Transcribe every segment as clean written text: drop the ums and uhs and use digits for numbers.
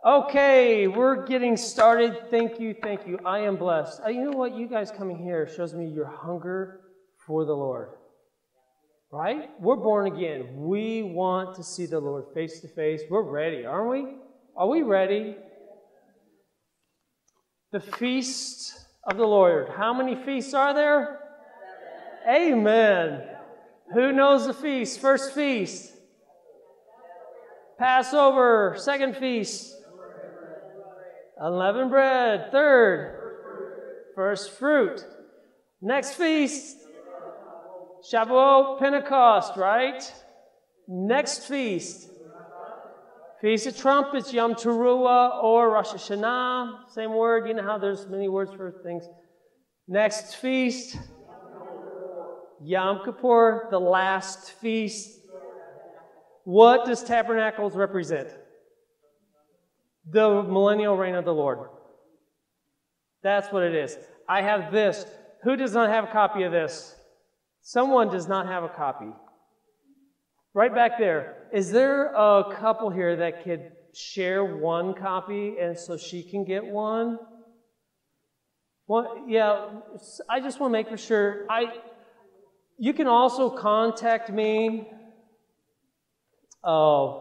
Okay, we're getting started. Thank you, thank you. I am blessed. You know what? You guys coming here shows me your hunger for the Lord. Right? We're born again. We want to see the Lord face to face. We're ready, aren't we? Are we ready? The feast of the Lord. How many feasts are there? Amen. Who knows the feast? First feast. Passover. Second feast. Unleavened bread. Third. First fruit. Next feast. Shavuot, Pentecost, right? Next feast. Feast of Trumpets, Yom Teruah, or Rosh Hashanah. Same word. You know how there's many words for things. Next feast. Yom Kippur, the last feast. What does tabernacles represent? The millennial reign of the Lord. That's what it is. I have this. Who does not have a copy of this? Someone does not have a copy. Right back there. Is there a couple here that could share one copy and so she can get one? Well, yeah, I just want to make sure. You can also contact me. I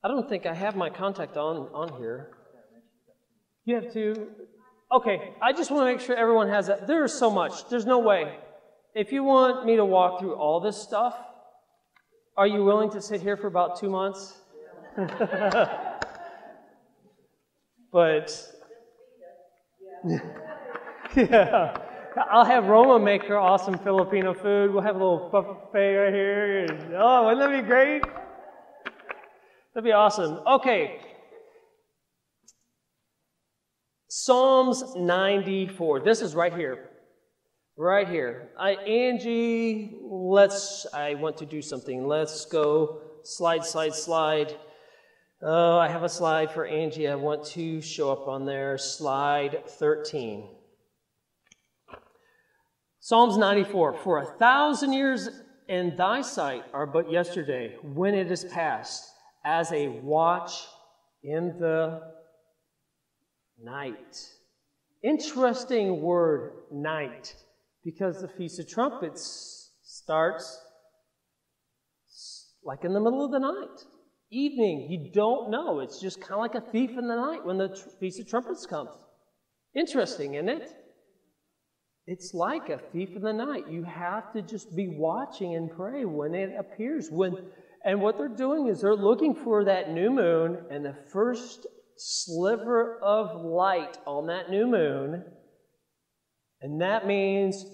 don't think I have my contact on here. You have to? Okay, I just want to make sure everyone has that. There is so much. There's no way. If you want me to walk through all this stuff, are you willing to sit here for about 2 months? But, yeah. I'll have Roma make her awesome Filipino food. We'll have a little buffet right here. Oh, wouldn't that be great? That'd be awesome. Okay. Psalms 94. This is right here. Right here. Angie, I want to do something. Let's go slide. Oh, I have a slide for Angie. I want to show up on there. Slide 13. Psalms 94. For 1,000 years in thy sight are but yesterday, when it is past, as a watch in the night. Interesting word, night. Because the Feast of Trumpets starts like in the middle of the night. Evening, you don't know. It's just kind of like a thief in the night when the Feast of Trumpets comes. Interesting, isn't it? It's like a thief in the night. You have to just be watching and pray when it appears. And what they're doing is they're looking for that new moon and the first sliver of light on that new moon. And that means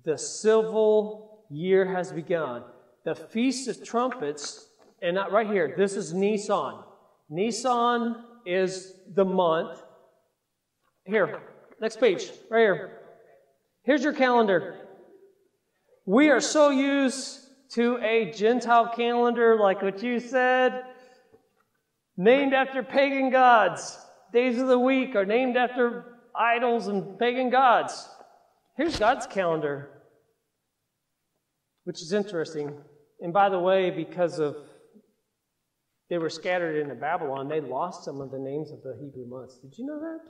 the civil year has begun. The Feast of Trumpets, and not right here, this is Nisan. Nisan is the month. Here, next page, right here. Here's your calendar. We are so used to a Gentile calendar, like what you said, named after pagan gods. Days of the week are named after idols and pagan gods. Here's God's calendar, which is interesting. And by the way, because they were scattered into Babylon, they lost some of the names of the Hebrew months. Did you know that?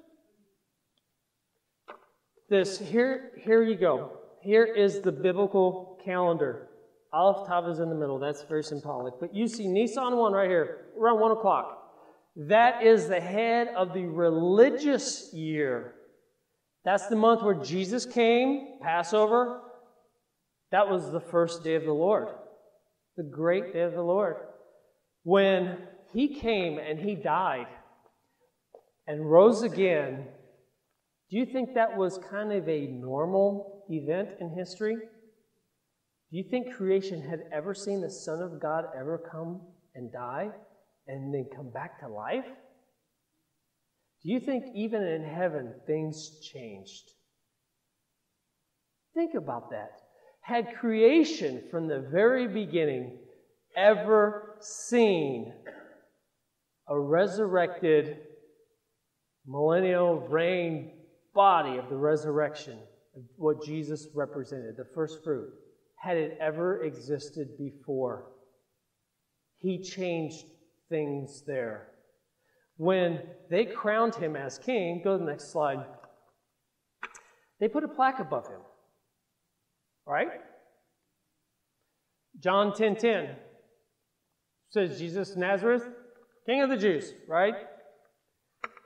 Here you go. Here is the biblical calendar. Aleph Tav is in the middle. That's very symbolic. But you see Nisan 1 right here, around 1 o'clock. That is the head of the religious year. That's the month where Jesus came, Passover. That was the first day of the Lord, the great day of the Lord. When he came and he died and rose again, do you think that was kind of a normal event in history? Do you think creation had ever seen the Son of God ever come and die and then come back to life? Do you think even in heaven things changed? Think about that. Had creation from the very beginning ever seen a resurrected millennial reign body of the resurrection, what Jesus represented, the first fruit? Had it ever existed before? He changed things there. when they crowned him as king, go to the next slide, they put a plaque above him. Right? John 10:10 says, Jesus of Nazareth, King of the Jews, right?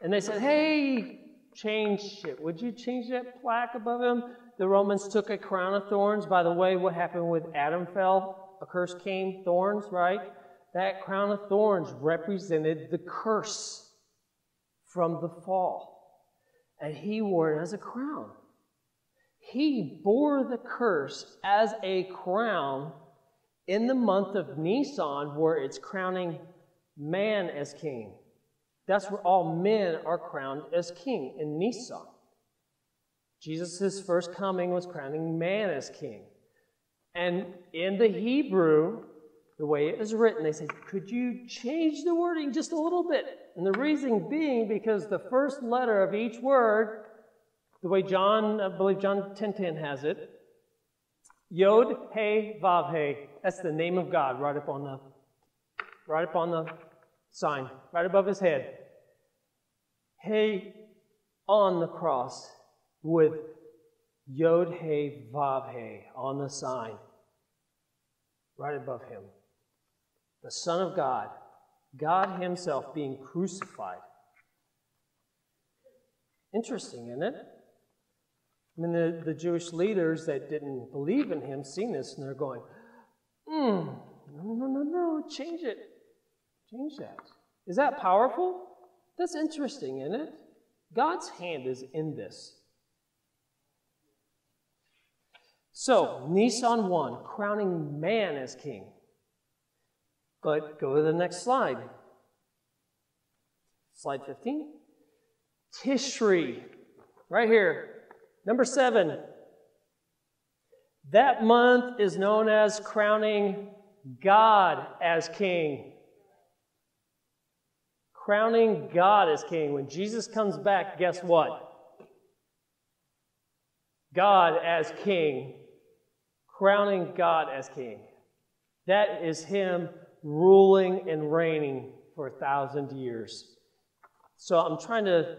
And they said, hey, change it. Would you change that plaque above him? The Romans took a crown of thorns. By the way, what happened with Adam fell? A curse came, thorns, right? That crown of thorns represented the curse from the fall. And he wore it as a crown. He bore the curse as a crown in the month of Nisan, where it's crowning man as king. That's where all men are crowned as king, in Nisan. Jesus' first coming was crowning man as king. And in the Hebrew, the way it is written, they said, could you change the wording just a little bit? And the reason being because the first letter of each word, the way I believe John 10:10 has it, Yod, He, Vav, He. That's the name of God right up on the sign, right above his head. He on the cross with Yod, He, Vav, He on the sign, right above him. The Son of God, God himself being crucified. Interesting, isn't it? I mean, the Jewish leaders that didn't believe in him seen this, and they're going, no, change it. Change that. Is that powerful? That's interesting, isn't it? God's hand is in this. So, Nisan 1, crowning man as king. But go to the next slide. Slide 15. Tishri, right here. Number 7, that month is known as crowning God as king. Crowning God as king. When Jesus comes back, guess what? God as king. Crowning God as king. That is him ruling and reigning for 1,000 years. So I'm trying to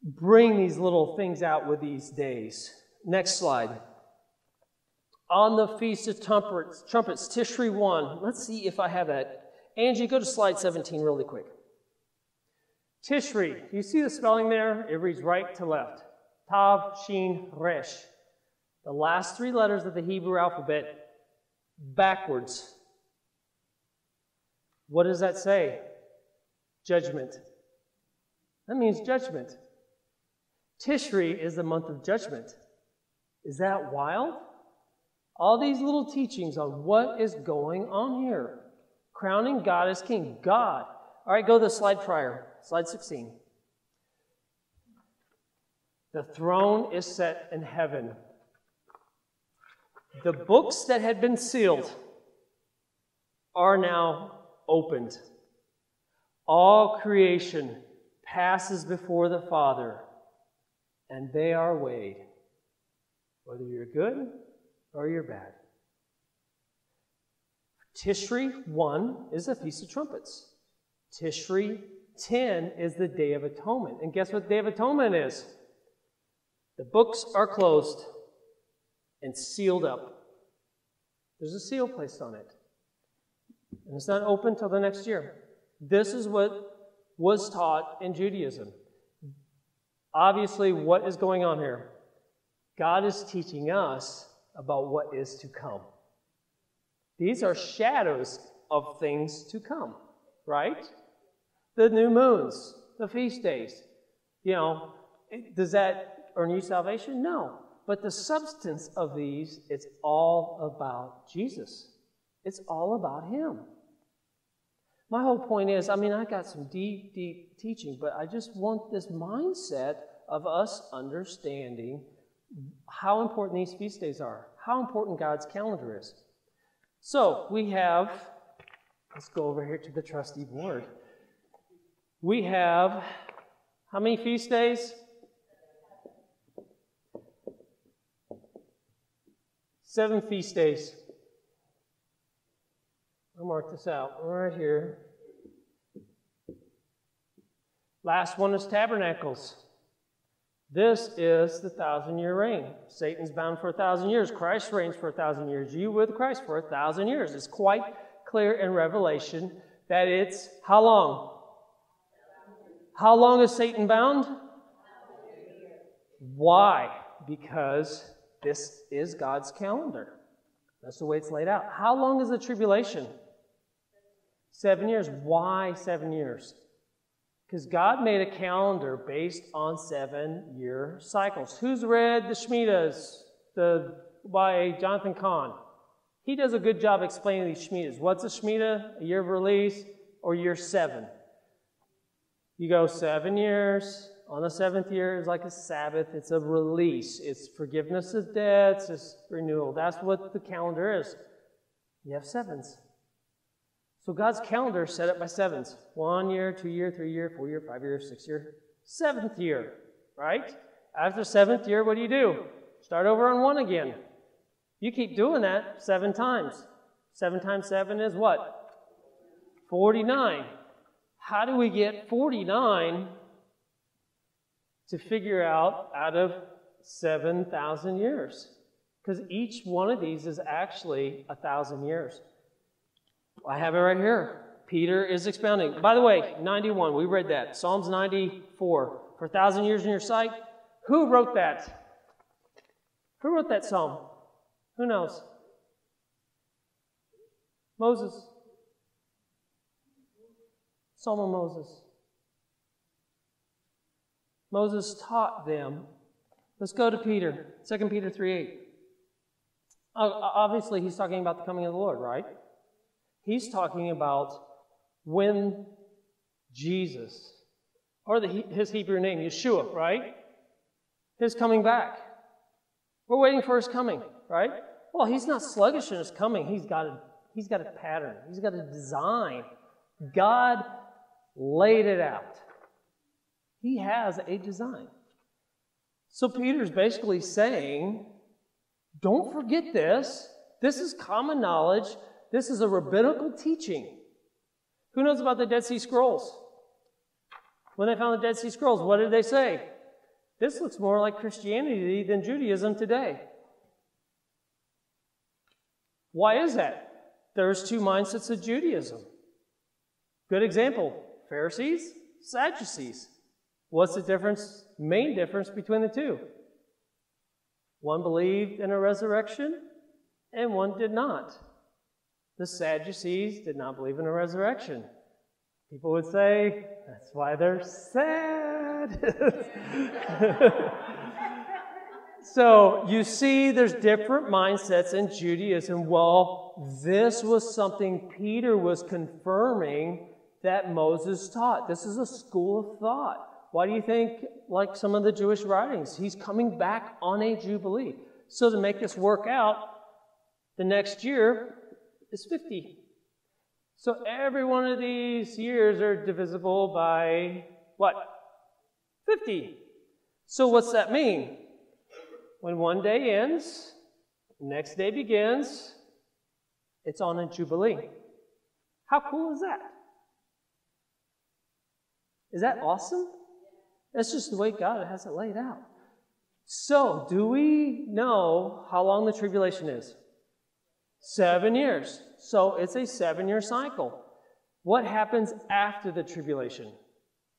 bring these little things out with these days. Next slide. On the Feast of Trumpets, Tishri 1. Let's see if I have that. Angie, go to slide 17 really quick. Tishri. Do you see the spelling there? It reads right to left. Tav, Shin, Resh. The last 3 letters of the Hebrew alphabet backwards. What does that say? Judgment. That means judgment. Tishri is the month of judgment. Is that wild? All these little teachings on what is going on here. Crowning God as king. God. All right, go to the slide prior. Slide 16. The throne is set in heaven. The books that had been sealed are now opened. All creation passes before the Father, and they are weighed, whether you're good or you're bad. Tishri 1 is the Feast of Trumpets. Tishri 10 is the Day of Atonement. And guess what the Day of Atonement is? The books are closed and sealed up. There's a seal placed on it. And it's not open till the next year. This is what was taught in Judaism. Obviously, what is going on here? God is teaching us about what is to come. These are shadows of things to come, right? The new moons, the feast days. You know, does that earn you salvation? No. But the substance of these, it's all about Jesus. It's all about him. My whole point is, I got some deep, deep teaching, but I just want this mindset of us understanding how important these feast days are, how important God's calendar is. So we have, let's go over here to the trusty board. We have, how many feast days? 7 feast days. I'll mark this out right here. Last one is tabernacles. This is the 1,000-year reign. Satan's bound for 1,000 years. Christ reigns for 1,000 years. You with Christ for 1,000 years. It's quite clear in Revelation that it's how long? How long is Satan bound? Why? Because this is God's calendar. That's the way it's laid out. How long is the tribulation? 7 years. Why 7 years? Because God made a calendar based on 7-year cycles. Who's read the Shemitahs by Jonathan Cahn? He does a good job explaining these Shemitahs. What's a Shemitah? A year of release or year 7? You go 7 years. On the 7th year is like a Sabbath. It's a release. It's forgiveness of debts. It's renewal. That's what the calendar is. You have 7s. So God's calendar is set up by 7s. 1 year, 2 year, 3 year, 4 year, 5 year, 6 year, 7th year, right? After 7th year, what do? Start over on 1 again. You keep doing that 7 times. 7 times 7 is what? 49. How do we get 49 to figure out of 7,000 years? Because each one of these is actually 1,000 years. I have it right here. Peter is expounding. By the way, 91, we read that. Psalms 94. For 1,000 years in your sight. Who wrote that? Who wrote that psalm? Who knows? Moses. Psalm of Moses. Moses taught them. Let's go to Peter. 2 Peter 3:8. Obviously, he's talking about the coming of the Lord, right? He's talking about when Jesus, or his Hebrew name, Yeshua, right? His coming back. We're waiting for his coming, right? Well, he's not sluggish in his coming. He's got a pattern. He's got a design. God laid it out. He has a design. So Peter's basically saying, don't forget this. This is common knowledge. This is a rabbinical teaching. Who knows about the Dead Sea Scrolls? When they found the Dead Sea Scrolls, what did they say? This looks more like Christianity than Judaism today. Why is that? There's 2 mindsets of Judaism. Good example, Pharisees, Sadducees. What's the difference, main difference between the 2? One believed in a resurrection and one did not. The Sadducees did not believe in a resurrection. People would say, that's why they're sad. So you see there's different mindsets in Judaism. Well, this was something Peter was confirming that Moses taught. This is a school of thought. Why do you think, like some of the Jewish writings, he's coming back on a Jubilee? So to make this work out, the next year is 50. So every one of these years are divisible by what? 50. So what's that mean? When one day ends, next day begins, it's on a Jubilee. How cool is that? Is that awesome? That's just the way God has it laid out. So, do we know how long the tribulation is? 7 years. So, it's a 7-year cycle. What happens after the tribulation?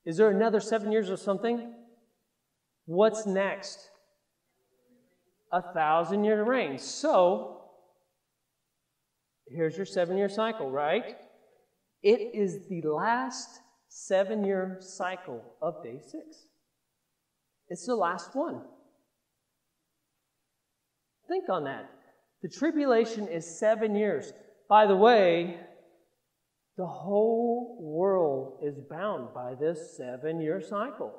Is there another 7 years of something? What's next? 1,000-year reign. So, here's your 7-year cycle, right? It is the last 7-year cycle of day 6. It's the last one. Think on that. The tribulation is 7 years. By the way, the whole world is bound by this 7-year cycle.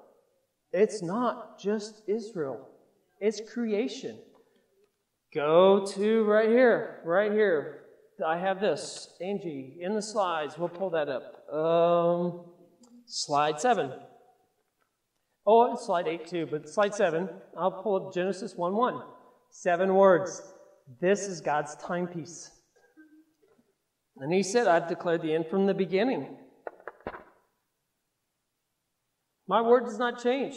It's not just Israel. It's creation. Go to right here, right here. I have this, Angie, in the slides. We'll pull that up. Slide 7. Oh, it's slide 8 too, but slide 7. I'll pull up Genesis 1:1. 7 words. This is God's timepiece. And he said, I've declared the end from the beginning. My word does not change.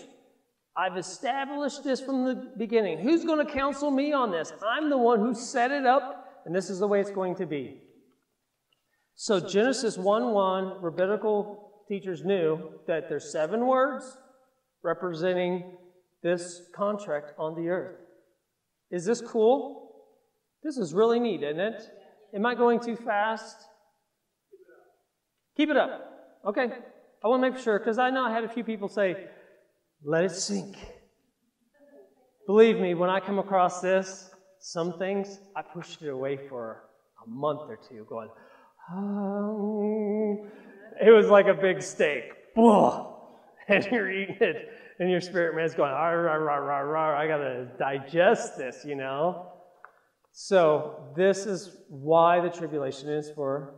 I've established this from the beginning. Who's going to counsel me on this? I'm the one who set it up, and this is the way it's going to be. So Genesis 1:1, rabbinical teachers knew that there's 7 words representing this contract on the earth. Is this cool? This is really neat, isn't it? Am I going too fast? Keep it up. Okay. I want to make sure, because I know I had a few people say, let it sink. Believe me, when I come across this, some things, I pushed it away for a month or two, going, oh. It was like a big steak. And you're eating it, and your spirit man's going, rah, rah, rah, rah, rah. I got to digest this, you know. So this is why the tribulation is for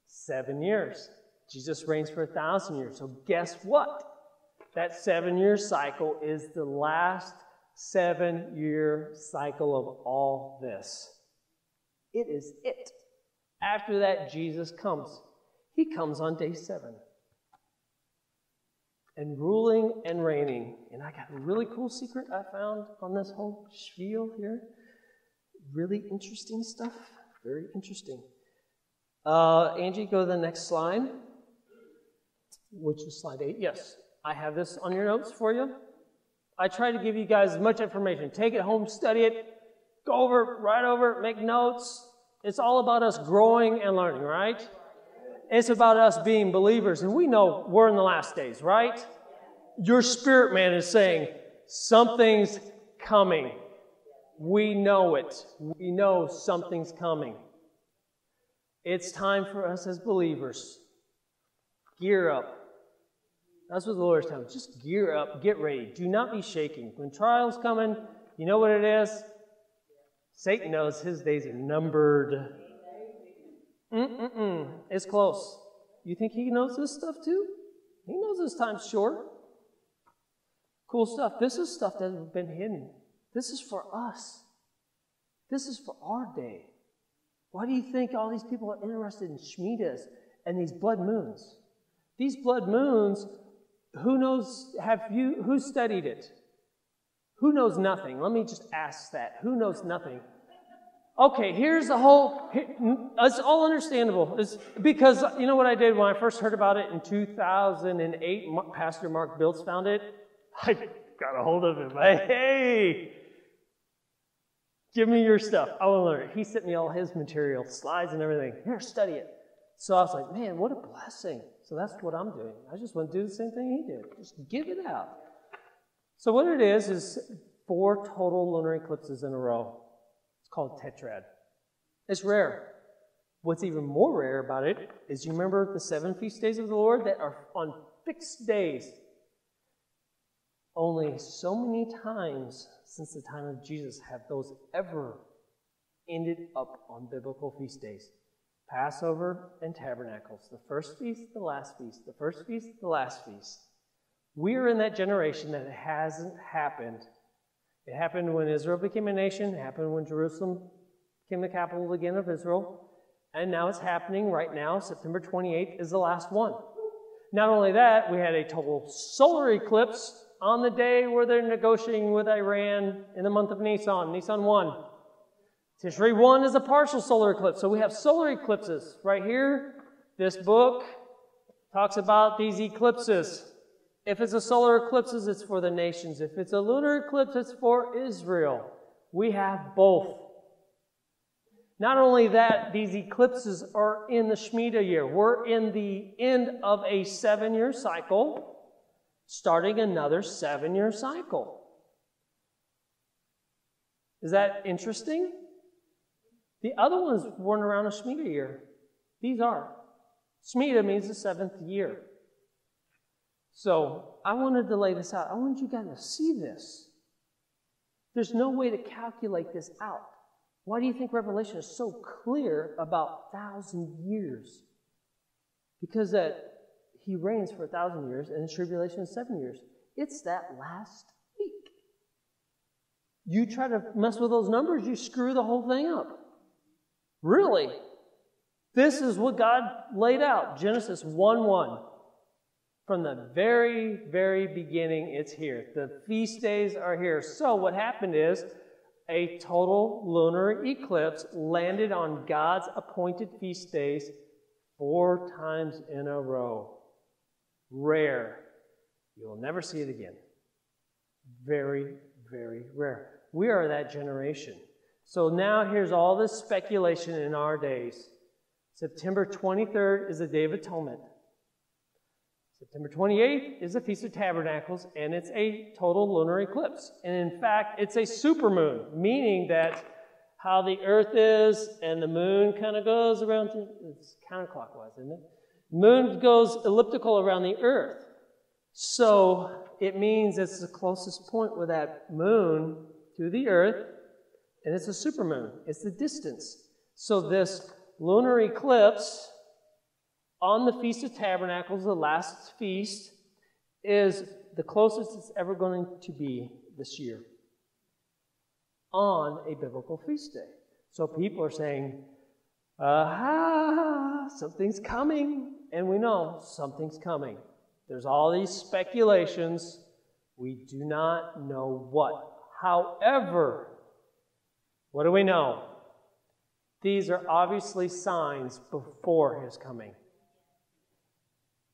7 years. Jesus reigns for 1,000 years. So guess what? That 7-year cycle is the last 7-year cycle of all this. It is it. After that, Jesus comes. He comes on day 7. And ruling and reigning. And I got a really cool secret I found on this whole spiel here. Really interesting stuff. Very interesting. Angie, go to the next slide. Which is slide 8. Yes. I have this on your notes for you. I try to give you guys as much information. Take it home, study it, go over it, write over it, make notes. It's all about us growing and learning, right? It's about us being believers. And we know we're in the last days, right? Your spirit man is saying, something's coming. We know it. We know something's coming. It's time for us as believers. Gear up. That's what the Lord is telling me. Just gear up. Get ready. Do not be shaking. When trials coming, you know what it is? Satan knows his days are numbered. It's close. You think he knows this stuff too? He knows his time's short. Cool stuff. This is stuff that has been hidden. This is for us. This is for our day. Why do you think all these people are interested in Shemitahs and these blood moons? These blood moons, who knows, who studied it? Who knows nothing? Let me just ask that. Who knows nothing? Okay, here's the whole, it's all understandable. It's because, you know what I did when I first heard about it in 2008? Pastor Mark Biltz found it. I got a hold of him. Hey, give me your stuff. I want to learn it. He sent me all his material, slides and everything. Here, study it. So I was like, man, what a blessing. So that's what I'm doing. I just want to do the same thing he did. Just give it out. So what it is 4 total lunar eclipses in a row. It's called tetrad. It's rare. What's even more rare about it is, you remember the 7 feast days of the Lord that are on fixed days? Only so many times since the time of Jesus have those ever ended up on biblical feast days. Passover and Tabernacles. The first feast, the last feast. The first feast, the last feast. We are in that generation that it hasn't happened. It happened when Israel became a nation. It happened when Jerusalem became the capital again of Israel. And now it's happening right now. September 28th is the last one. Not only that, we had a total solar eclipse on the day where they're negotiating with Iran in the month of Nisan, Nisan 1. Tishrei 1 is a partial solar eclipse. So we have solar eclipses. Right here, this book talks about these eclipses. If it's a solar eclipse, it's for the nations. If it's a lunar eclipse, it's for Israel. We have both. Not only that, these eclipses are in the Shemitah year. We're in the end of a 7-year cycle, starting another 7-year cycle. Is that interesting? The other ones weren't around a Shemitah year. These are. Shemitah means the 7th year. So I wanted to lay this out. I wanted you guys to see this. There's no way to calculate this out. Why do you think Revelation is so clear about 1,000 years? Because that he reigns for 1,000 years and the tribulation is 7 years. It's that last week. You try to mess with those numbers, you screw the whole thing up. Really? This is what God laid out. Genesis 1:1. From the very, very beginning, it's here. The feast days are here. So what happened is a total lunar eclipse landed on God's appointed feast days 4 times in a row. Rare. You'll never see it again. Very, very rare. We are that generation. So now here's all this speculation in our days. September 23rd is the Day of Atonement. September 28th is the Feast of Tabernacles, and it's a total lunar eclipse. And in fact, it's a supermoon, meaning that how the Earth is and the moon kind of goes around, it's counterclockwise, isn't it? Moon goes elliptical around the Earth. So it means it's the closest point with that moon to the Earth, and it's a supermoon. It's the distance. So this lunar eclipse on the Feast of Tabernacles, the last feast, is the closest it's ever going to be this year on a biblical feast day. So people are saying, something's coming. And we know something's coming. There's all these speculations. We do not know what. However, what do we know? These are obviously signs before his coming.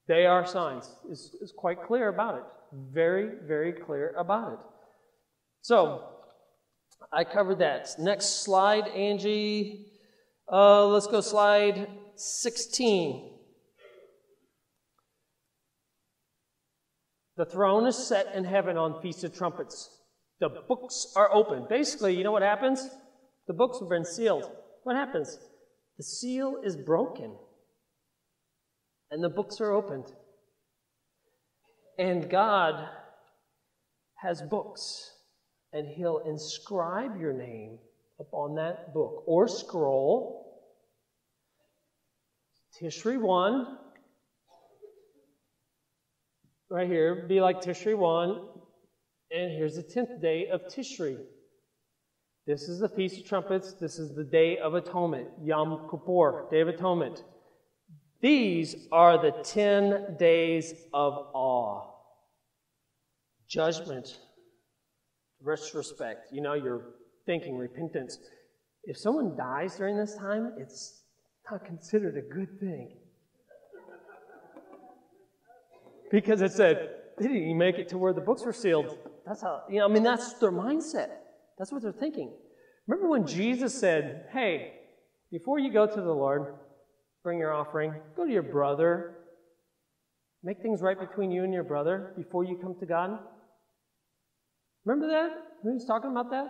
They are signs. It's quite clear about it. Very, very clear about it. So, I covered that. Next slide, Angie. Let's go slide 16. The throne is set in heaven on Feast of Trumpets. The books are open. Basically, you know what happens? The books have been sealed. What happens? The seal is broken. And the books are opened. And God has books. And he'll inscribe your name upon that book or scroll. Tishri 1. Right here, be like Tishri 1. And here's the 10th day of Tishri. This is the Feast of Trumpets. This is the Day of Atonement. Yom Kippur, Day of Atonement. These are the 10 days of awe. Judgment. Retrospect. You know, you're thinking repentance. If someone dies during this time, it's not considered a good thing. Because it said, they didn't even make it to where the books were sealed. That's how, that's their mindset. That's what they're thinking. Remember when Jesus said, hey, before you go to the Lord, bring your offering, go to your brother, make things right between you and your brother before you come to God? Remember that? When he's talking about that?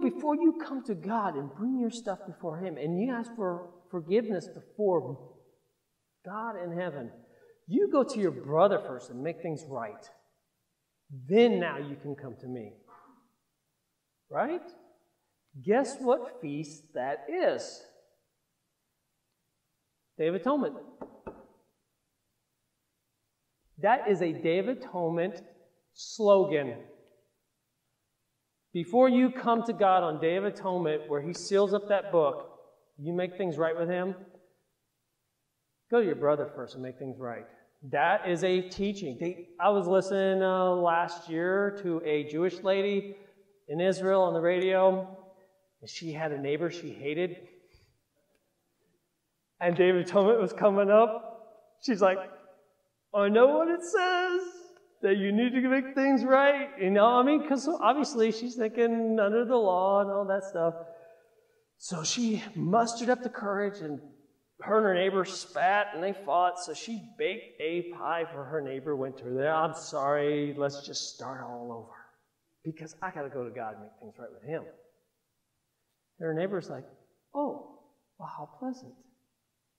Before you come to God and bring your stuff before him, and you ask for forgiveness before God in heaven, you go to your brother first and make things right. Then now you can come to me. Right? Guess what feast that is? Day of Atonement. That is a Day of Atonement slogan. Before you come to God on Day of Atonement, where he seals up that book, you make things right with him, go to your brother first and make things right. That is a teaching. I was listening last year to a Jewish lady in Israel on the radio, and she had a neighbor she hated. And Day of Atonement was coming up. She's like, I know what it says, that you need to make things right. Because obviously she's thinking under the law and all that stuff. So she mustered up the courage, and her and her neighbor spat and they fought. So she baked a pie for her neighbor, went to her there. I'm sorry, let's just start all over. Because I got to go to God and make things right with him. And her neighbor's like, oh, well, how pleasant.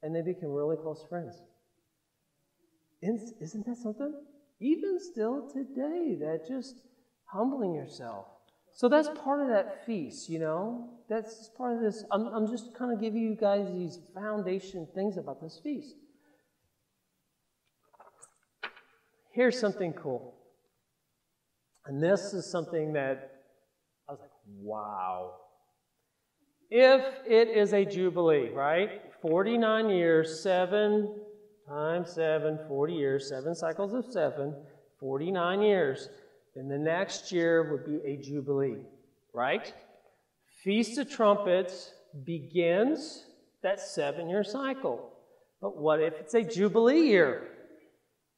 And they became really close friends. Isn't that something? Even still today, that just humbling yourself. So that's part of that feast, That's part of this. I'm just kind of giving you guys these foundation things about this feast. Here's something cool. And this is something that I was like, wow. If it is a jubilee, right? 49 years, 7 times 7, 40 years, 7 cycles of 7, 49 years. Then the next year would be a Jubilee, right? Feast of Trumpets begins that 7-year cycle. But what if it's a Jubilee year?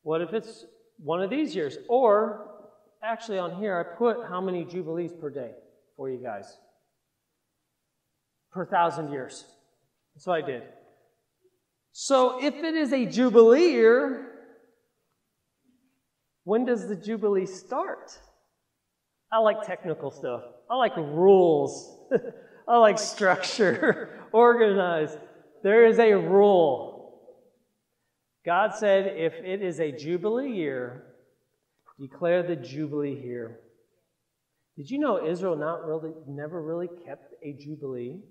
What if it's one of these years? Or, actually on here, I put how many Jubilees per day for you guys. Per 1,000 years. That's what I did. So if it is a Jubilee year, when does the Jubilee start? I like technical stuff. I like rules. I like structure, organized. There is a rule. God said if it is a Jubilee year, declare the Jubilee year. Did you know Israel never really kept a Jubilee?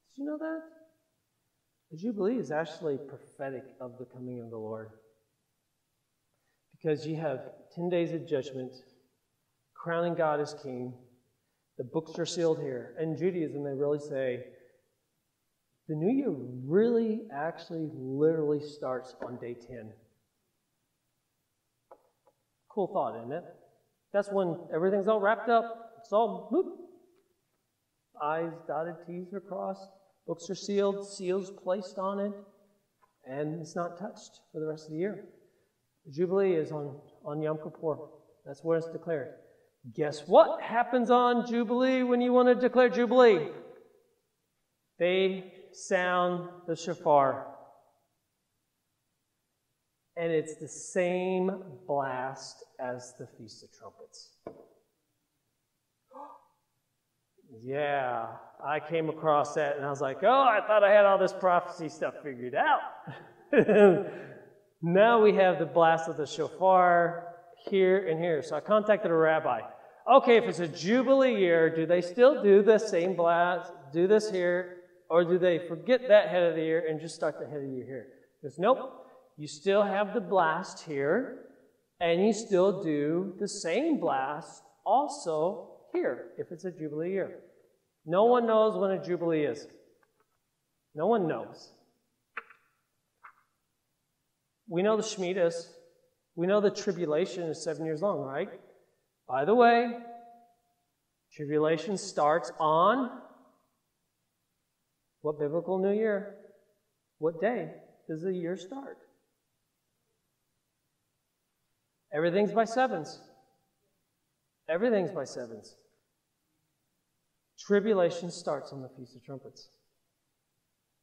Did you know that? The Jubilee is actually prophetic of the coming of the Lord. Because you have 10 days of judgment, crowning God as king. The books are sealed here. In Judaism, they really say, the new year really, actually, literally starts on day 10. Cool thought, isn't it? That's when everything's all wrapped up. It's all, whoop. I's dotted, T's are crossed. Books are sealed, seals placed on it, and it's not touched for the rest of the year. The Jubilee is on Yom Kippur. That's where it's declared. Guess what happens on Jubilee when you want to declare Jubilee? They sound the shofar. And it's the same blast as the Feast of Trumpets. Yeah, I came across that and I was like, oh, I thought I had all this prophecy stuff figured out. Now we have the blast of the shofar here and here. So I contacted a rabbi. Okay, if it's a Jubilee year, do they still do the same blast, do this here, or do they forget that head of the year and just start the head of the year here? He goes, nope, you still have the blast here, and you still do the same blast also here, if it's a Jubilee year. No one knows when a Jubilee is. No one knows. We know the Shemitahs. We know the tribulation is 7 years long, right? By the way, tribulation starts on what biblical New Year? What day does the year start? Everything's by sevens. Everything's by sevens. Tribulation starts on the Feast of Trumpets.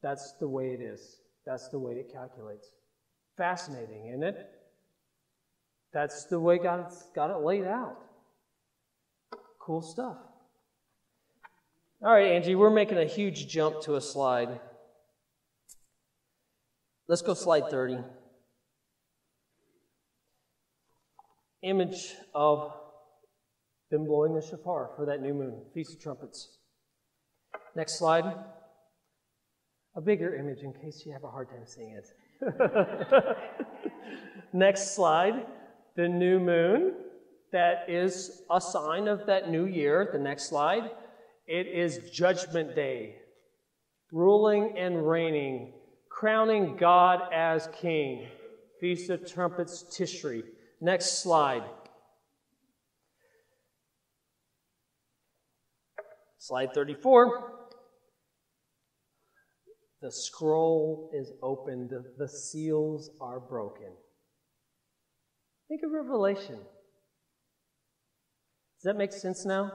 That's the way it is. That's the way it calculates. Fascinating, isn't it? That's the way God's got it laid out. Cool stuff. All right, Angie, we're making a huge jump to a slide. Let's go slide 30. Image of them blowing the shofar for that new moon, Feast of Trumpets. Next slide. A bigger image in case you have a hard time seeing it. Next slide. The new moon. That is a sign of that new year. The next slide. It is Judgment Day. Ruling and reigning. Crowning God as King. Feast of Trumpets, Tishri. Next slide. Slide 34. The scroll is opened. The seals are broken. Think of Revelation. Does that make sense now?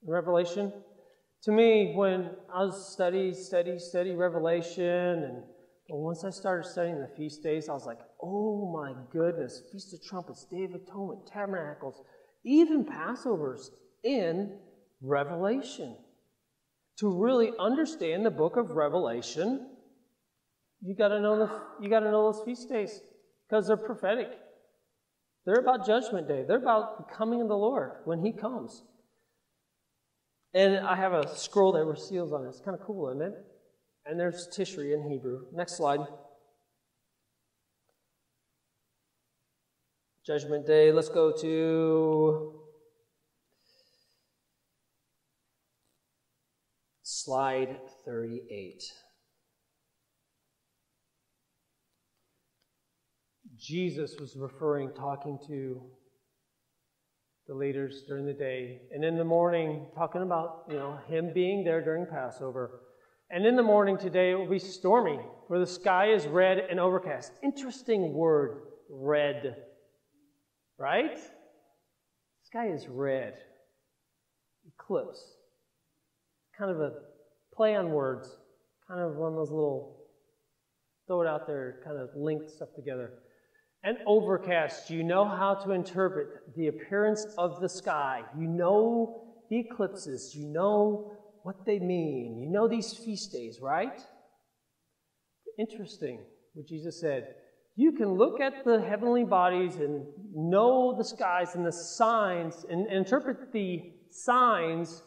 Revelation? To me, when I was study Revelation, and once I started studying the feast days, I was like, oh my goodness, Feast of Trumpets, Day of Atonement, Tabernacles, even Passovers in Revelation. To really understand the book of Revelation, you got to know those feast days because they're prophetic. They're about Judgment Day. They're about the coming of the Lord when He comes. And I have a scroll there with seals on it. It's kind of cool, isn't it? And there's Tishri in Hebrew. Next slide. Judgment Day. Let's go to slide 38. Jesus was talking to the leaders during the day, and in the morning, talking about, him being there during Passover. And in the morning today, it will be stormy, for the sky is red and overcast. Interesting word, red. Right? The sky is red. Eclipse. Kind of a play on words. Kind of one of those little, throw it out there, kind of link stuff together. And overcast. You know how to interpret the appearance of the sky. You know the eclipses. You know what they mean. You know these feast days, right? Interesting what Jesus said. You can look at the heavenly bodies and know the skies and the signs and interpret the signs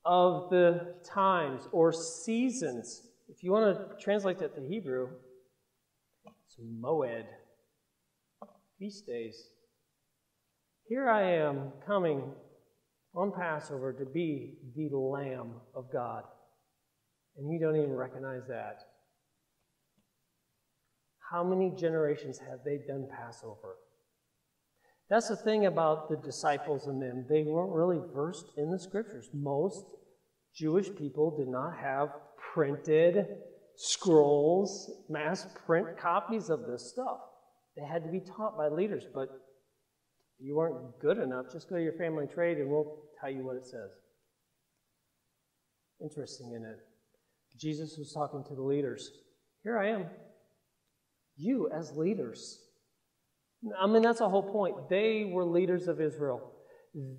of the times or seasons. If you want to translate that to Hebrew, it's moed. Feast days. Here I am coming on Passover to be the Lamb of God. And you don't even recognize that. How many generations have they done Passover? That's the thing about the disciples and them. They weren't really versed in the Scriptures. Most Jewish people did not have printed scrolls, mass print copies of this stuff. They had to be taught by leaders, but if you weren't good enough, just go to your family trade and we'll tell you what it says. Interesting, isn't it? Jesus was talking to the leaders. Here I am. You as leaders. I mean, that's the whole point. They were leaders of Israel.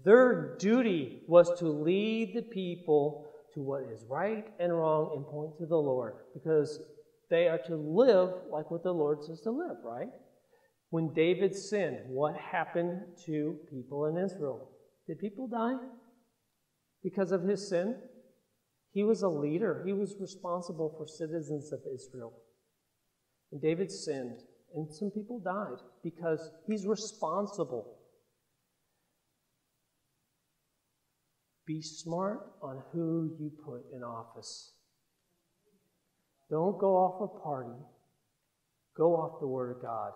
Their duty was to lead the people to what is right and wrong and point to the Lord, because they are to live like what the Lord says to live, right? When David sinned, what happened to people in Israel? Did people die because of his sin? He was a leader. He was responsible for citizens of Israel. And David sinned, and some people died because he's responsible. Be smart on who you put in office. Don't go off a party. Go off the Word of God.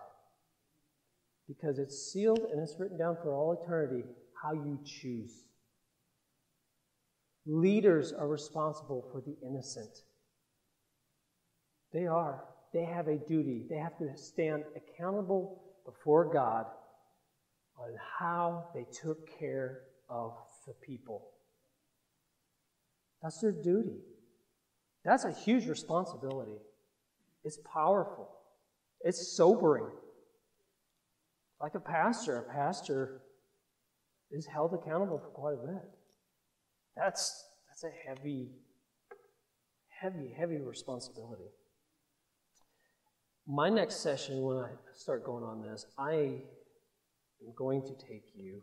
Because it's sealed and it's written down for all eternity how you choose. Leaders are responsible for the innocent. They are. They have a duty. They have to stand accountable before God on how they took care of the people. That's their duty. That's a huge responsibility. It's powerful. It's sobering. Like a pastor is held accountable for quite a bit. That's a heavy responsibility. My next session, when I start going on this, I am going to take you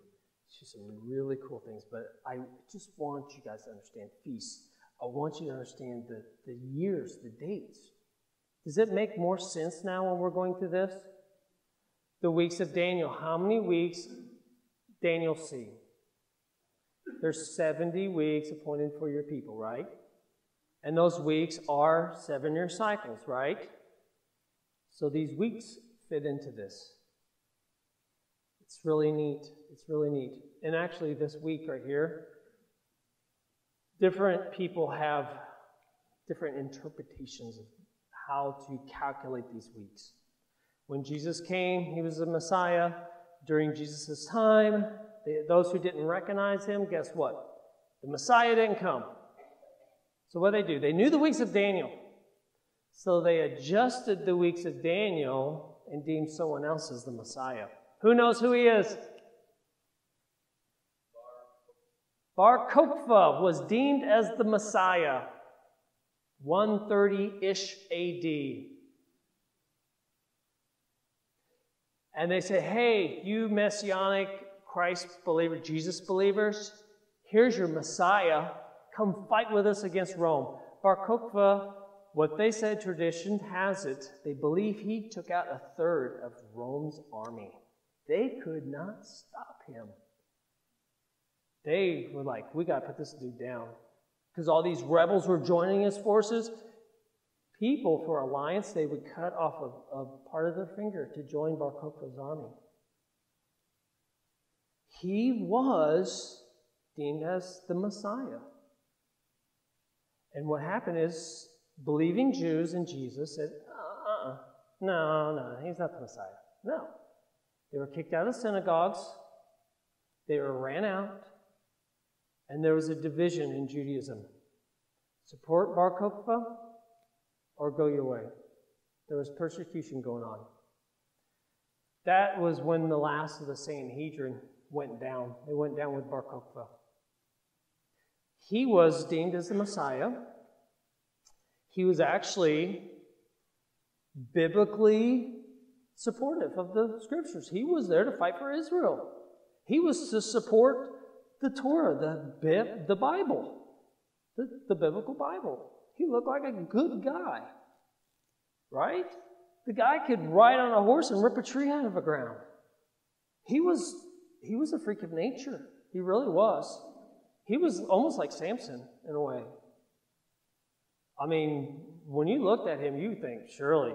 to some really cool things, but I just want you guys to understand feasts. I want you to understand the years, the dates. Does it make more sense now when we're going through this? The weeks of Daniel. How many weeks Daniel see? There's 70 weeks appointed for your people, right? And those weeks are 7-year cycles, right? So these weeks fit into this. It's really neat. It's really neat. And actually this week right here, different people have different interpretations of how to calculate these weeks. When Jesus came, he was the Messiah. During Jesus' time, those who didn't recognize him, guess what? The Messiah didn't come. So what did they do? They knew the weeks of Daniel. So they adjusted the weeks of Daniel and deemed someone else as the Messiah. Who knows who he is? Bar Kokhba was deemed as the Messiah. 130-ish AD. And they said, hey, you Messianic Christ believer, Jesus believers, here's your Messiah. Come fight with us against Rome. Bar Kokhba, what they said, tradition has it, they believe he took out 1/3 of Rome's army. They could not stop him. They were like, we got to put this dude down. Because all these rebels were joining his forces. people for alliance, they would cut off a part of their finger to join Bar Kokhba's army. He was deemed as the Messiah. And what happened is, believing Jews in Jesus said, no, he's not the Messiah. No. They were kicked out of synagogues. They were ran out. And there was a division in Judaism. Support Bar Kokhba or go your way. There was persecution going on. That was when the last of the Sanhedrin went down. They went down with Bar Kokhba. He was deemed as the Messiah. He was actually biblically supportive of the Scriptures. He was there to fight for Israel. He was to support the Torah, the Bible, the biblical Bible. He looked like a good guy, right? The guy could ride on a horse and rip a tree out of the ground. He was a freak of nature. He really was. He was almost like Samson in a way. I mean, when you looked at him, you think, surely,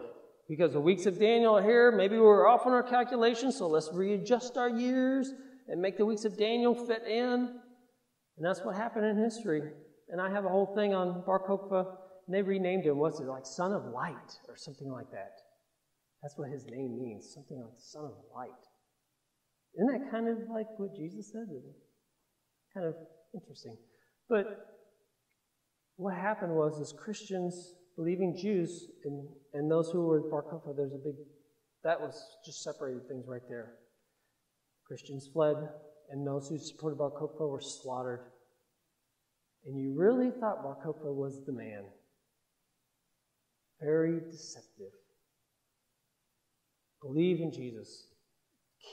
because the weeks of Daniel are here, maybe we're off on our calculations, so let's readjust our years and make the weeks of Daniel fit in. And that's what happened in history. And I have a whole thing on Bar Kokhba, and they renamed him, what's it, like Son of Light or something like that. That's what his name means, something like Son of Light. Isn't that kind of like what Jesus said? Kind of interesting. But what happened was, as Christians, believing Jews, and those who were Bar Kokhba, that was just separated things right there. Christians fled, and those who supported Bar Kokhba were slaughtered. And you really thought Bar Kokhba was the man. Very deceptive. Believe in Jesus.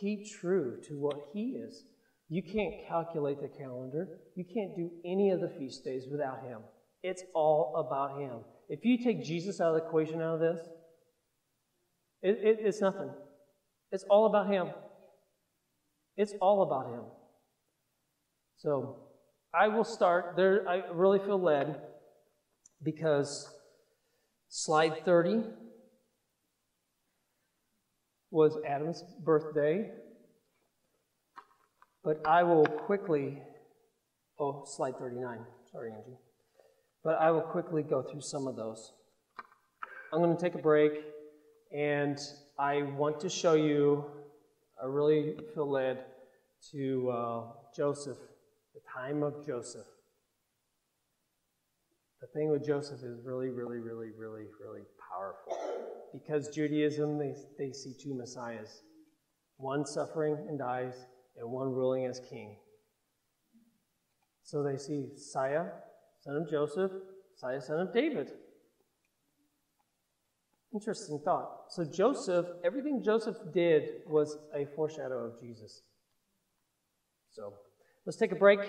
Keep true to what he is. You can't calculate the calendar. You can't do any of the feast days without him. It's all about him. If you take Jesus out of the equation out of this, it's nothing. It's all about him. It's all about him. So I will start there. I really feel led because slide 30 was Adam's birthday. But I will quickly, slide 39. Sorry, Angie. But I will quickly go through some of those. I'm going to take a break, and I want to show you, I really feel led to Joseph, the time of Joseph. The thing with Joseph is really, really, really, really, really powerful. Because Judaism, they see two messiahs. One suffering and dies, and one ruling as king. So they see Messiah, son of Joseph, Messiah, son of David. Interesting thought. So Joseph, everything Joseph did was a foreshadow of Jesus. So let's take a break.